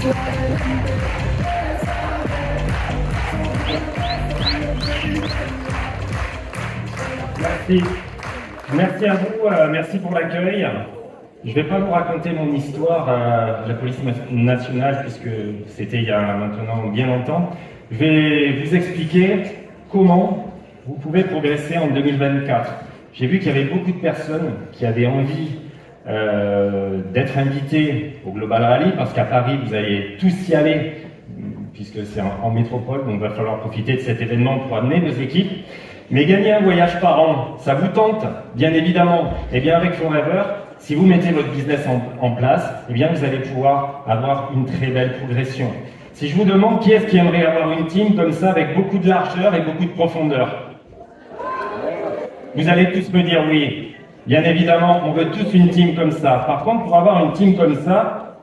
Merci. Merci à vous, merci pour l'accueil. Je ne vais pas vous raconter mon histoire de la police nationale puisque c'était il y a maintenant bien longtemps. Je vais vous expliquer comment vous pouvez progresser en 2024. J'ai vu qu'il y avait beaucoup de personnes qui avaient envie d'être invitées au Global Rally parce qu'à Paris, vous allez tous y aller puisque c'est en métropole, donc il va falloir profiter de cet événement pour amener vos équipes. Mais gagner un voyage par an, ça vous tente, bien évidemment. Et bien avec Forever, si vous mettez votre business en place, eh bien vous allez pouvoir avoir une très belle progression. Si je vous demande qui est-ce qui aimerait avoir une team comme ça avec beaucoup de largeur et beaucoup de profondeur, vous allez tous me dire oui. Bien évidemment, on veut tous une team comme ça. Par contre, pour avoir une team comme ça,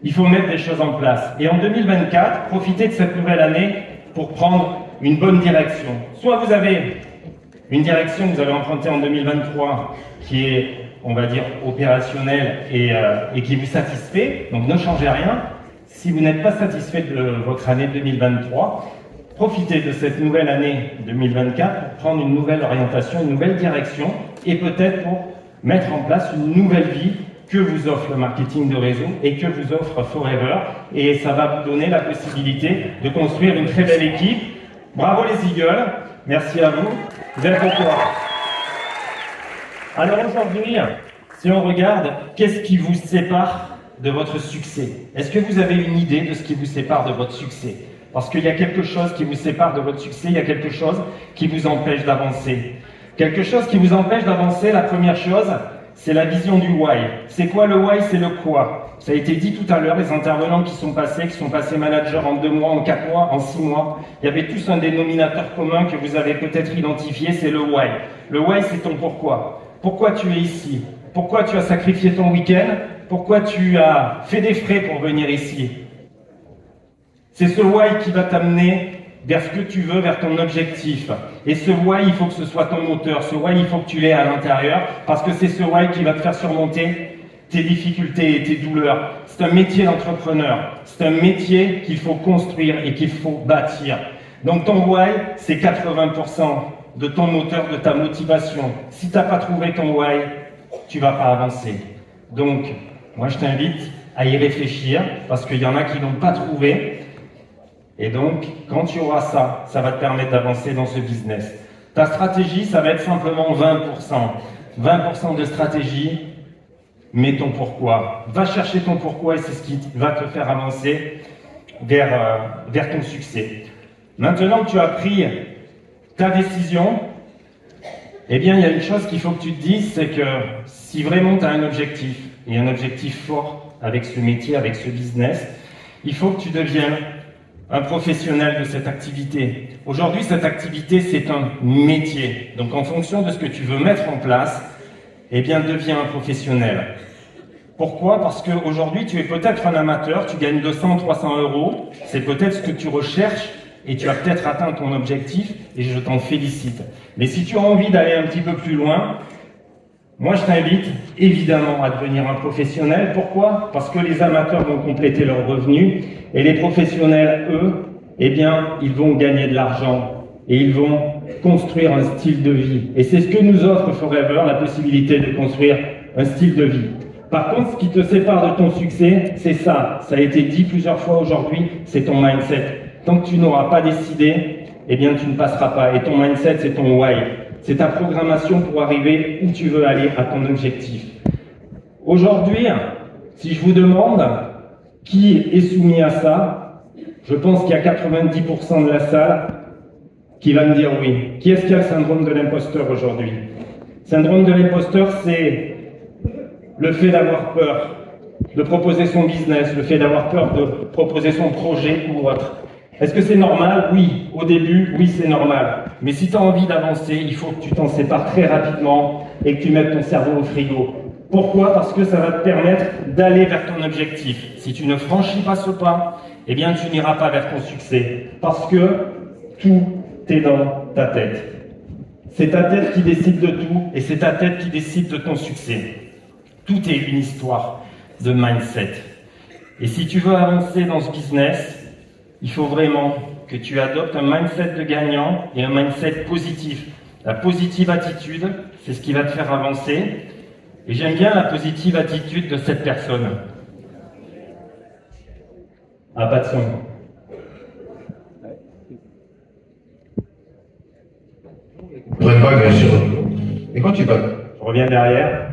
il faut mettre des choses en place. Et en 2024, profitez de cette nouvelle année pour prendre une bonne direction. Soit vous avez une direction que vous avez empruntée en 2023 qui est, on va dire, opérationnelle et qui vous satisfait, donc ne changez rien. Si vous n'êtes pas satisfait de votre année 2023, profitez de cette nouvelle année 2024 pour prendre une nouvelle orientation, une nouvelle direction et peut-être pour mettre en place une nouvelle vie que vous offre le marketing de réseau et que vous offre Forever. Et ça va vous donner la possibilité de construire une très belle équipe. Bravo les Eagles, merci à vous, vous êtes au courant. Alors aujourd'hui, si on regarde, qu'est-ce qui vous sépare de votre succès? Est-ce que vous avez une idée de ce qui vous sépare de votre succès? Parce qu'il y a quelque chose qui vous sépare de votre succès, il y a quelque chose qui vous empêche d'avancer. Quelque chose qui vous empêche d'avancer, la première chose, c'est la vision du why. C'est quoi le why? C'est le quoi. Ça a été dit tout à l'heure, les intervenants qui sont passés managers en 2 mois, en 4 mois, en 6 mois, il y avait tous un dénominateur commun que vous avez peut-être identifié, c'est le why. Le why, c'est ton pourquoi. Pourquoi tu es ici? Pourquoi tu as sacrifié ton week-end? Pourquoi tu as fait des frais pour venir ici? C'est ce why qui va t'amener vers ce que tu veux, vers ton objectif. Et ce why, il faut que ce soit ton moteur. Ce why, il faut que tu l'aies à l'intérieur, parce que c'est ce why qui va te faire surmonter tes difficultés et tes douleurs. C'est un métier d'entrepreneur. C'est un métier qu'il faut construire et qu'il faut bâtir. Donc ton why, c'est 80% de ton moteur, de ta motivation. Si tu n'as pas trouvé ton why, tu ne vas pas avancer. Donc, moi je t'invite à y réfléchir, parce qu'il y en a qui ne l'ont pas trouvé. Et donc, quand tu auras ça, ça va te permettre d'avancer dans ce business. Ta stratégie, ça va être simplement 20%. 20% de stratégie, mais ton pourquoi. Va chercher ton pourquoi et c'est ce qui va te faire avancer vers ton succès. Maintenant que tu as pris ta décision, eh bien, il y a une chose qu'il faut que tu te dises, c'est que si vraiment tu as un objectif, et un objectif fort avec ce métier, avec ce business, il faut que tu deviennes un professionnel de cette activité. Aujourd'hui, cette activité, c'est un métier. Donc, en fonction de ce que tu veux mettre en place, eh bien, deviens un professionnel. Pourquoi? Parce qu'aujourd'hui, tu es peut-être un amateur, tu gagnes 200, 300 euros, c'est peut-être ce que tu recherches et tu as peut-être atteint ton objectif et je t'en félicite. Mais si tu as envie d'aller un petit peu plus loin, moi, je t'invite évidemment à devenir un professionnel. Pourquoi? Parce que les amateurs vont compléter leurs revenus et les professionnels, eux, eh bien, ils vont gagner de l'argent et ils vont construire un style de vie. Et c'est ce que nous offre Forever, la possibilité de construire un style de vie. Par contre, ce qui te sépare de ton succès, c'est ça. Ça a été dit plusieurs fois aujourd'hui, c'est ton mindset. Tant que tu n'auras pas décidé, eh bien, tu ne passeras pas. Et ton mindset, c'est ton why. C'est ta programmation pour arriver où tu veux aller à ton objectif. Aujourd'hui, si je vous demande qui est soumis à ça, je pense qu'il y a 90% de la salle qui va me dire oui. Qui est-ce qui a le syndrome de l'imposteur aujourd'hui? Syndrome de l'imposteur, c'est le fait d'avoir peur de proposer son business, le fait d'avoir peur de proposer son projet ou autre. Est-ce que c'est normal? Oui. Au début, oui, c'est normal. Mais si tu as envie d'avancer, il faut que tu t'en sépares très rapidement et que tu mettes ton cerveau au frigo. Pourquoi? Parce que ça va te permettre d'aller vers ton objectif. Si tu ne franchis pas ce pas, eh bien, tu n'iras pas vers ton succès. Parce que tout est dans ta tête. C'est ta tête qui décide de tout et c'est ta tête qui décide de ton succès. Tout est une histoire de mindset. Et si tu veux avancer dans ce business, il faut vraiment que tu adoptes un mindset de gagnant et un mindset positif. La positive attitude, c'est ce qui va te faire avancer. Et j'aime bien la positive attitude de cette personne. Ah, pas de son. Je ne pas, bien sûr. Mais quand tu vas... Je reviens derrière.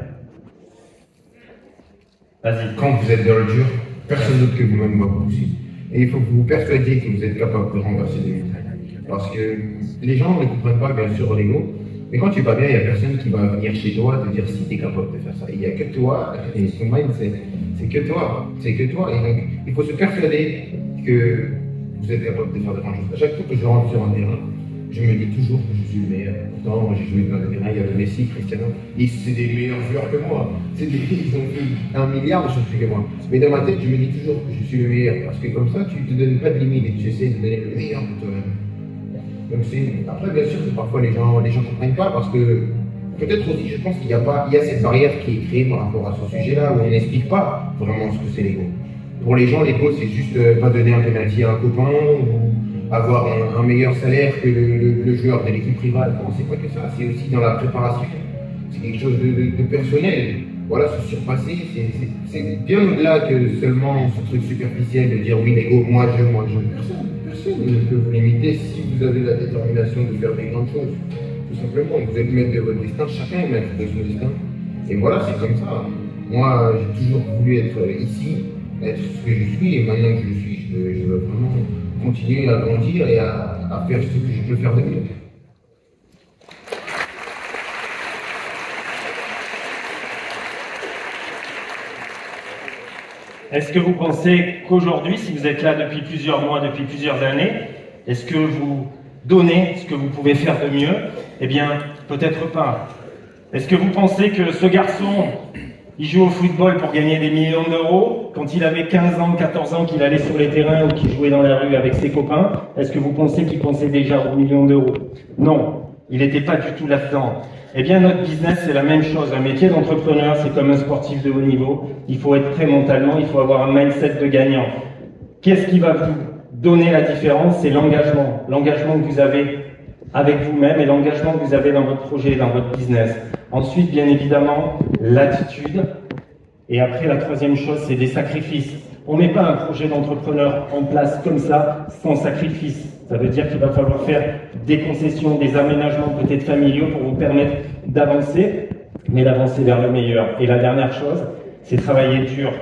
Vas-y. Quand vous êtes dans le dur, personne d'autre que vous-même va vous pousser. Et il faut que vous vous persuadiez que vous êtes capable de renverser des montagnes. Parce que les gens ne comprennent pas, bien sûr, l'ego. Mais quand tu vas bien, il n'y a personne qui va venir chez toi te dire si tu es capable de faire ça. Il n'y a que toi, et son mindset, c'est que toi. C'est que toi. Et donc, il faut se persuader que vous êtes capable de faire de grandes choses. À chaque fois que je rentre sur un terrain, je me dis toujours que je suis le meilleur. Pourtant, moi, j'ai joué dans le terrain, il y avait Messi, Cristiano. Et c'est des meilleurs joueurs que moi. Ils ont fait 1 milliard de choses plus que moi. Mais dans ma tête, je me dis toujours que je suis le meilleur. Parce que comme ça, tu ne te donnes pas de limite et tu essaies de donner le meilleur de toi-même. Donc après, bien sûr, que parfois les gens ne comprennent pas parce que peut-être aussi, je pense qu'il y a cette barrière qui est créée par rapport à ce sujet-là où on n'explique pas vraiment ce que c'est l'ego. Pour les gens, l'ego, c'est juste pas donner un penalty à un copain ou avoir un meilleur salaire que le joueur de l'équipe rivale. Non, c'est pas que ça, c'est aussi dans la préparation. C'est quelque chose de personnel. Voilà, se surpasser, c'est bien au-delà que seulement ce truc superficiel de dire oui, l'ego, moi je. Personne ne peut vous limiter si vous avez la détermination de faire des grandes choses. Tout simplement, vous êtes maître de votre destin, chacun est maître de son destin. Et voilà, c'est comme ça. Moi, j'ai toujours voulu être ici, être ce que je suis, et maintenant que je le suis, je veux vraiment continuer à grandir et à faire ce que je peux faire de mieux. Est-ce que vous pensez qu'aujourd'hui, si vous êtes là depuis plusieurs mois, depuis plusieurs années, est-ce que vous donnez ce que vous pouvez faire de mieux? Eh bien, peut-être pas. Est-ce que vous pensez que ce garçon, il joue au football pour gagner des millions d'euros? Quand il avait 15 ans, 14 ans, qu'il allait sur les terrains ou qu'il jouait dans la rue avec ses copains, est-ce que vous pensez qu'il pensait déjà aux millions d'euros? Non, il n'était pas du tout là-dedans. Eh bien, notre business, c'est la même chose. Un métier d'entrepreneur, c'est comme un sportif de haut niveau. Il faut être prêt mentalement, il faut avoir un mindset de gagnant. Qu'est-ce qui va vous donner la différence? C'est l'engagement. L'engagement que vous avez avec vous-même et l'engagement que vous avez dans votre projet, dans votre business. Ensuite, bien évidemment, l'attitude. Et après, la troisième chose, c'est des sacrifices. On ne met pas un projet d'entrepreneur en place comme ça, sans sacrifice. Ça veut dire qu'il va falloir faire des concessions, des aménagements peut-être familiaux pour vous permettre d'avancer, mais d'avancer vers le meilleur. Et la dernière chose, c'est travailler dur.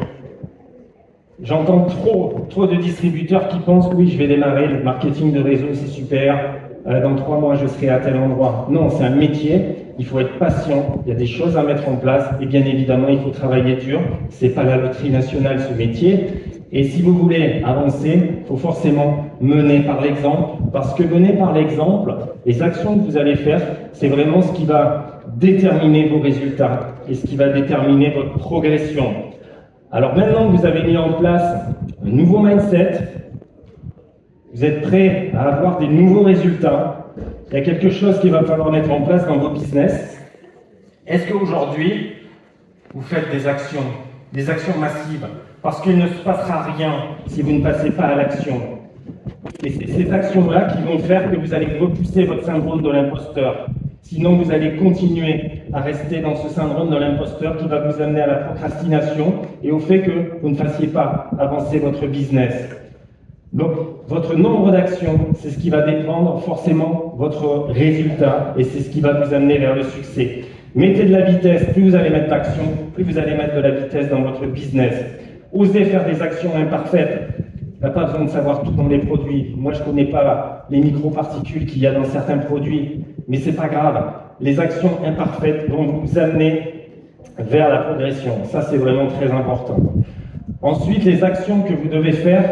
J'entends trop de distributeurs qui pensent « oui, je vais démarrer, le marketing de réseau, c'est super, dans 3 mois, je serai à tel endroit ». Non, c'est un métier, il faut être patient, il y a des choses à mettre en place, et bien évidemment, il faut travailler dur. C'est pas la loterie nationale, ce métier. Et si vous voulez avancer, il faut forcément mener par l'exemple, parce que mener par l'exemple, les actions que vous allez faire, c'est vraiment ce qui va déterminer vos résultats, et ce qui va déterminer votre progression. Alors maintenant que vous avez mis en place un nouveau mindset, vous êtes prêt à avoir des nouveaux résultats, il y a quelque chose qu'il va falloir mettre en place dans vos business. Est-ce qu'aujourd'hui, vous faites des actions massives? Parce qu'il ne se passera rien si vous ne passez pas à l'action. Et c'est ces actions-là qui vont faire que vous allez repousser votre syndrome de l'imposteur. Sinon, vous allez continuer à rester dans ce syndrome de l'imposteur qui va vous amener à la procrastination et au fait que vous ne fassiez pas avancer votre business. Donc, votre nombre d'actions, c'est ce qui va dépendre forcément votre résultat et c'est ce qui va vous amener vers le succès. Mettez de la vitesse, plus vous allez mettre d'action, plus vous allez mettre de la vitesse dans votre business. Osez faire des actions imparfaites. Il n'y a pas besoin de savoir tout dans les produits. Moi, je ne connais pas les microparticules qu'il y a dans certains produits, mais ce n'est pas grave. Les actions imparfaites vont vous amener vers la progression. Ça, c'est vraiment très important. Ensuite, les actions que vous devez faire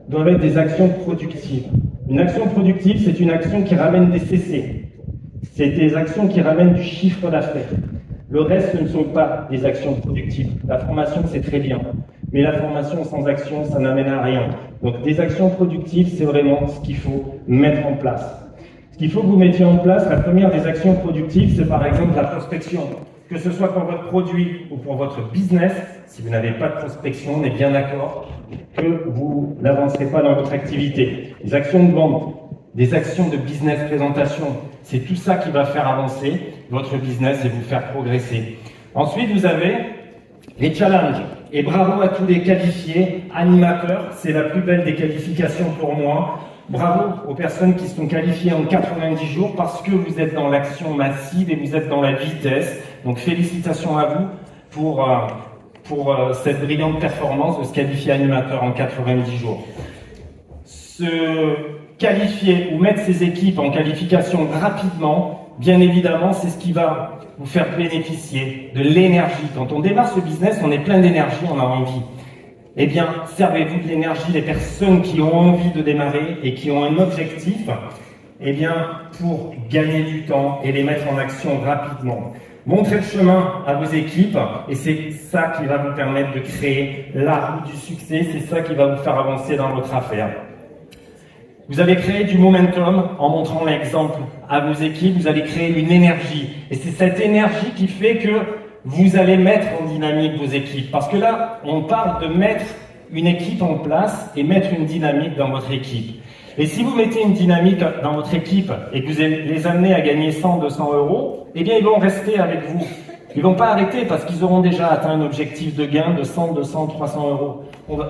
doivent être des actions productives. Une action productive, c'est une action qui ramène des CC. C'est des actions qui ramènent du chiffre d'affaires. Le reste, ce ne sont pas des actions productives. La formation, c'est très bien. Mais la formation sans action, ça n'amène à rien. Donc des actions productives, c'est vraiment ce qu'il faut mettre en place. Ce qu'il faut que vous mettiez en place, la première des actions productives, c'est par exemple la prospection. que ce soit pour votre produit ou pour votre business, si vous n'avez pas de prospection, on est bien d'accord que vous n'avancerez pas dans votre activité. Les actions de vente, des actions de business présentation, c'est tout ça qui va faire avancer votre business et vous faire progresser. Ensuite, vous avez les challenges. Et bravo à tous les qualifiés, animateurs, c'est la plus belle des qualifications pour moi. Bravo aux personnes qui sont qualifiées en 90 jours parce que vous êtes dans l'action massive et vous êtes dans la vitesse. Donc félicitations à vous pour cette brillante performance de se qualifier animateur en 90 jours. Se qualifier ou mettre ses équipes en qualification rapidement, bien évidemment, c'est ce qui va vous faire bénéficier de l'énergie. Quand on démarre ce business, on est plein d'énergie, on a envie. Eh bien, servez-vous de l'énergie, les personnes qui ont envie de démarrer et qui ont un objectif, eh bien, pour gagner du temps et les mettre en action rapidement. Montrez le chemin à vos équipes et c'est ça qui va vous permettre de créer la route du succès, c'est ça qui va vous faire avancer dans votre affaire. Vous allez créer du momentum en montrant l'exemple à vos équipes, vous allez créer une énergie. Et c'est cette énergie qui fait que vous allez mettre en dynamique vos équipes. Parce que là, on parle de mettre une équipe en place et mettre une dynamique dans votre équipe. Et si vous mettez une dynamique dans votre équipe et que vous les amenez à gagner 100, 200 euros, eh bien ils vont rester avec vous. Ils vont pas arrêter parce qu'ils auront déjà atteint un objectif de gain de 100, 200, 300 euros.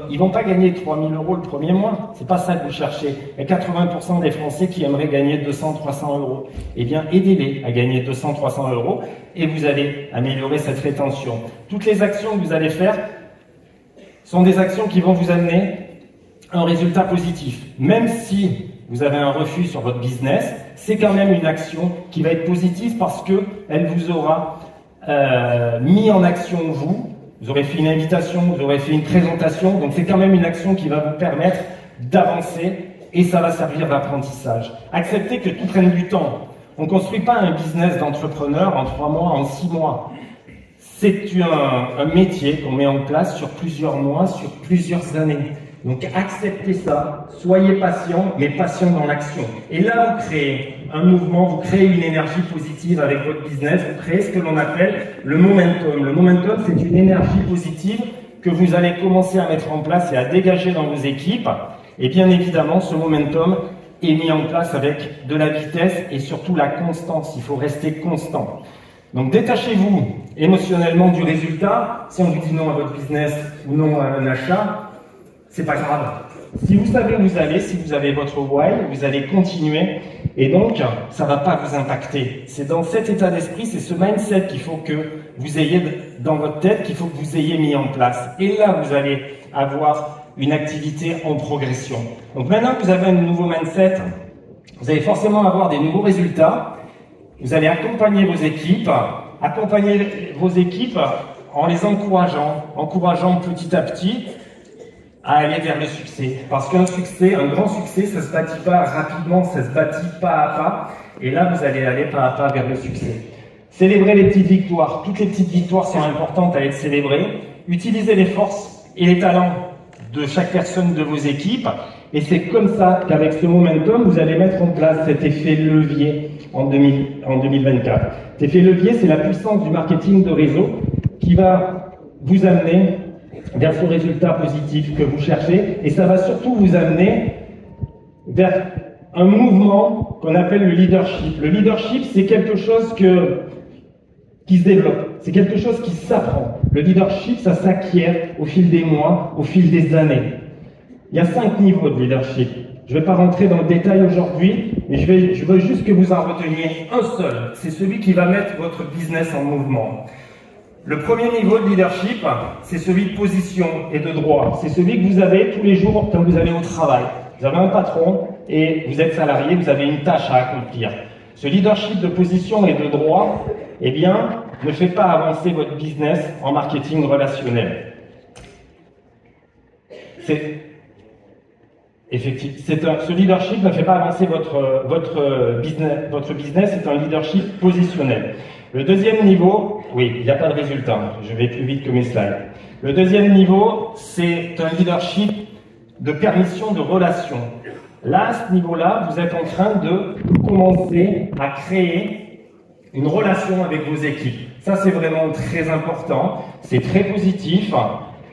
Ils vont pas gagner 3000 euros le premier mois. C'est pas ça que vous cherchez. Il y a 80% des Français qui aimeraient gagner 200, 300 euros. Eh bien, aidez-les à gagner 200, 300 euros et vous allez améliorer cette rétention. Toutes les actions que vous allez faire sont des actions qui vont vous amener un résultat positif. Même si vous avez un refus sur votre business, c'est quand même une action qui va être positive parce que elle vous aura mis en action vous aurez fait une invitation, vous aurez fait une présentation, donc c'est quand même une action qui va vous permettre d'avancer et ça va servir d'apprentissage. Acceptez que tout prenne du temps. On ne construit pas un business d'entrepreneur en 3 mois, en 6 mois. C'est un métier qu'on met en place sur plusieurs mois, sur plusieurs années. Donc acceptez ça, soyez patient, mais patient dans l'action. Et là, vous créez un mouvement, vous créez une énergie positive avec votre business, vous créez ce que l'on appelle le momentum. Le momentum, c'est une énergie positive que vous allez commencer à mettre en place et à dégager dans vos équipes. Et bien évidemment, ce momentum est mis en place avec de la vitesse et surtout la constance. Il faut rester constant. Donc détachez-vous émotionnellement du résultat. Si on vous dit non à votre business ou non à un achat, c'est pas grave. Si vous savez où vous allez, si vous avez votre why, vous allez continuer et donc ça va pas vous impacter. C'est dans cet état d'esprit, c'est ce mindset qu'il faut que vous ayez dans votre tête, qu'il faut que vous ayez mis en place. Et là, vous allez avoir une activité en progression. Donc maintenant que vous avez un nouveau mindset, vous allez forcément avoir des nouveaux résultats. Vous allez accompagner vos équipes en les encourageant petit à petit à aller vers le succès. Parce qu'un succès, un grand succès, ça se bâtit pas rapidement, ça se bâtit pas à pas. Et là, vous allez aller pas à pas vers le succès. Célébrez les petites victoires. Toutes les petites victoires sont importantes à être célébrées. Utilisez les forces et les talents de chaque personne de vos équipes. Et c'est comme ça qu'avec ce momentum, vous allez mettre en place cet effet levier en 2024. Cet effet levier, c'est la puissance du marketing de réseau qui va vous amener vers ce résultat positif que vous cherchez, et ça va surtout vous amener vers un mouvement qu'on appelle le leadership. Le leadership, c'est quelque chose qui se développe, c'est quelque chose qui s'apprend. Le leadership, ça s'acquiert au fil des mois, au fil des années. Il y a 5 niveaux de leadership. Je ne vais pas rentrer dans le détail aujourd'hui, mais je veux juste que vous en reteniez un seul. C'est celui qui va mettre votre business en mouvement. Le premier niveau de leadership, c'est celui de position et de droit. C'est celui que vous avez tous les jours quand vous allez au travail. Vous avez un patron et vous êtes salarié, vous avez une tâche à accomplir. Ce leadership de position et de droit, eh bien, ne fait pas avancer votre business en marketing relationnel. Ce leadership ne fait pas avancer votre business, c'est un leadership positionnel. Le deuxième niveau, oui, il n'y a pas de résultat, je vais plus vite que mes slides. Le deuxième niveau, c'est un leadership de permission de relation. Là, à ce niveau-là, vous êtes en train de commencer à créer une relation avec vos équipes. Ça, c'est vraiment très important, c'est très positif,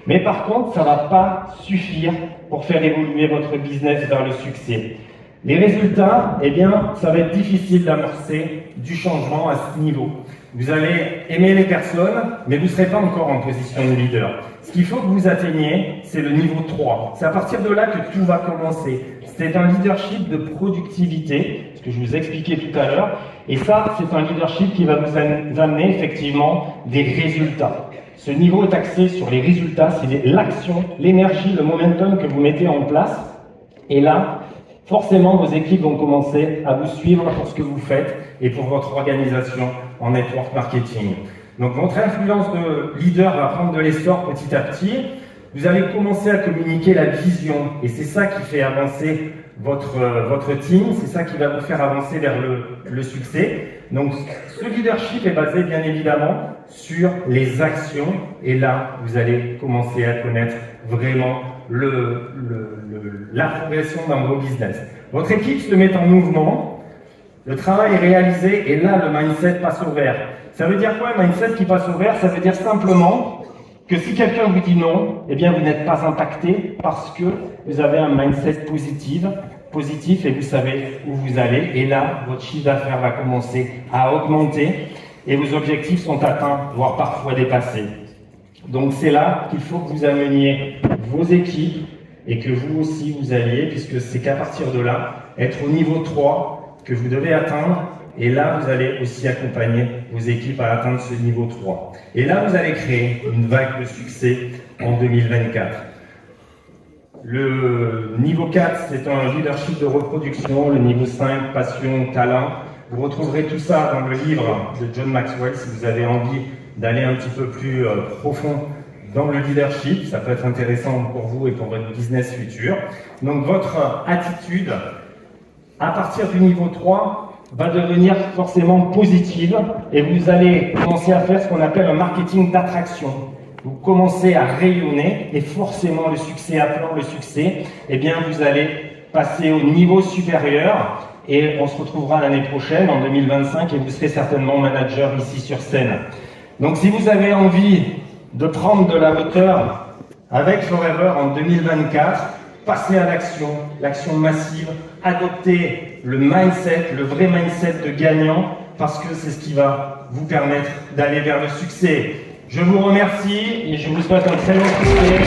mais par contre, ça ne va pas suffire pour faire évoluer votre business vers le succès. Les résultats, eh bien, ça va être difficile d'amorcer du changement à ce niveau. Vous allez aimer les personnes, mais vous ne serez pas encore en position de leader. Ce qu'il faut que vous atteigniez, c'est le niveau 3. C'est à partir de là que tout va commencer. C'est un leadership de productivité, ce que je vous expliquais tout à l'heure. Et ça, c'est un leadership qui va vous amener effectivement des résultats. Ce niveau est axé sur les résultats, c'est l'action, l'énergie, le momentum que vous mettez en place. Et là, forcément, vos équipes vont commencer à vous suivre pour ce que vous faites et pour votre organisation en network marketing. Donc, votre influence de leader va prendre de l'essor petit à petit. Vous allez commencer à communiquer la vision et c'est ça qui fait avancer votre team, c'est ça qui va vous faire avancer vers le succès. Donc, ce leadership est basé bien évidemment sur les actions et là, vous allez commencer à connaître vraiment la progression dans vos business. Votre équipe se met en mouvement, le travail est réalisé et là, le mindset passe au vert. Ça veut dire quoi, un mindset qui passe au vert? Ça veut dire simplement que si quelqu'un vous dit non, eh bien, vous n'êtes pas impacté parce que vous avez un mindset positif et vous savez où vous allez. Et là, votre chiffre d'affaires va commencer à augmenter et vos objectifs sont atteints, voire parfois dépassés. Donc, c'est là qu'il faut que vous ameniez vos équipes et que vous aussi vous alliez, puisque c'est qu'à partir de là, être au niveau 3 que vous devez atteindre. Et là, vous allez aussi accompagner vos équipes à atteindre ce niveau 3. Et là, vous allez créer une vague de succès en 2024. Le niveau 4, c'est un leadership de reproduction. Le niveau 5, passion, talent. Vous retrouverez tout ça dans le livre de John Maxwell si vous avez envie d'aller un petit peu plus profond dans le leadership. Ça peut être intéressant pour vous et pour votre business futur. Donc, votre attitude, à partir du niveau 3, va devenir forcément positive et vous allez commencer à faire ce qu'on appelle un marketing d'attraction. Vous commencez à rayonner et forcément le succès appelant le succès, eh bien vous allez passer au niveau supérieur et on se retrouvera l'année prochaine, en 2025, et vous serez certainement manager ici sur scène. Donc si vous avez envie de prendre de la hauteur avec Forever en 2024, passez à l'action, l'action massive, adoptez le mindset, le vrai mindset de gagnant, parce que c'est ce qui va vous permettre d'aller vers le succès. Je vous remercie et je vous souhaite un très bon succès.